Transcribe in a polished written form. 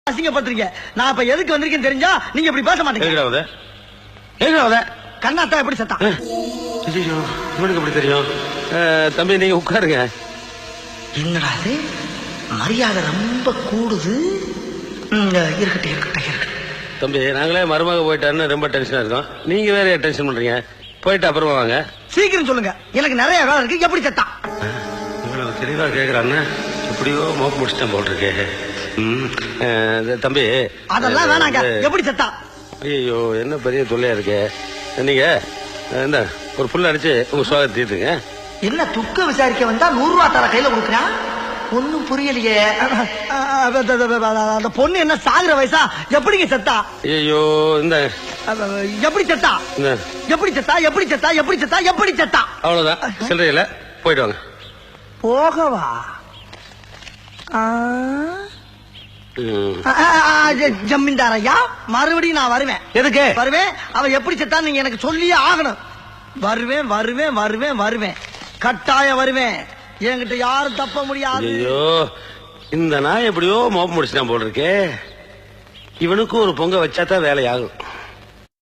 அசிங்கப்படுறீங்க. நான் இப்ப எதுக்கு வந்திருக்கேன்னு தெரிஞ்சா நீங்க இப்படி பேச மாட்டீங்க. கண்ணாத்தா எப்படி சத்தா? இவனுக்கு எப்படி தெரியும்? தம்பி நீங்க உட்காருங்க. என்னடா இது மரியாதை ரொம்ப கூடுது. இருக்கட்டும். தம்பி நாங்களே மருமக போயிட்டாருன்னு ரொம்ப டென்ஷனா இருக்கோம். நீங்க வேற டென்ஷன் பண்றீங்க. போயிட்டு அப்புறமா வாங்க. சீக்கிரம் சொல்லுங்க, எனக்கு நிறைய வேலை இருக்கு. எப்படி சத்தா? இவ்வளவு தெளிவா கேக்குறான்னு எப்படியோ மோக்க முடிச்சுட்டேன் போல் இருக்கே. தம்பி அதெல்லாம் வேணாங்க. எப்படி சத்தா? ஐயோ என்ன பெரிய தொல்லையா இருக்கு. நீங்க என்ன ஒரு புல் அடிச்சு உங்க சுவாகத்தை தீர்த்துங்க. என்ன துக்க விசாரிக்க வந்தா 100 ரூபா தர கையில கொடுக்குறான். ஒன்னும் புரியலையே. அந்த பொண்ணு என்ன சாகுற வயசா? எப்படிங்க சத்தா? ஐயோ இந்த எப்படி சத்தா? எப்படி சத்தா? எப்படி சத்தா? எப்படி சத்தா? எப்படி சத்தா? அவ்வளவுதான். சில்லறையில போயிட்டு வாங்க. போகவா? ஜமீன்தார் ஐயா, மறுபடியும் நான் வருவேன். எதுக்கு வருவேன்? அவ எப்படி செத்தான் நீங்க எனக்கு சொல்லியே ஆகணும். வருவேன். கட்டாயம் வருவேன். என்கிட்ட யாரும் தப்ப முடியாது. ஐயோ இந்த நாய் எப்படியோ மோப்ப முடிச்சுட்டான் போல் இருக்கே. இவனுக்கும் ஒரு பொங்க வச்சாதான் வேலையாகும்.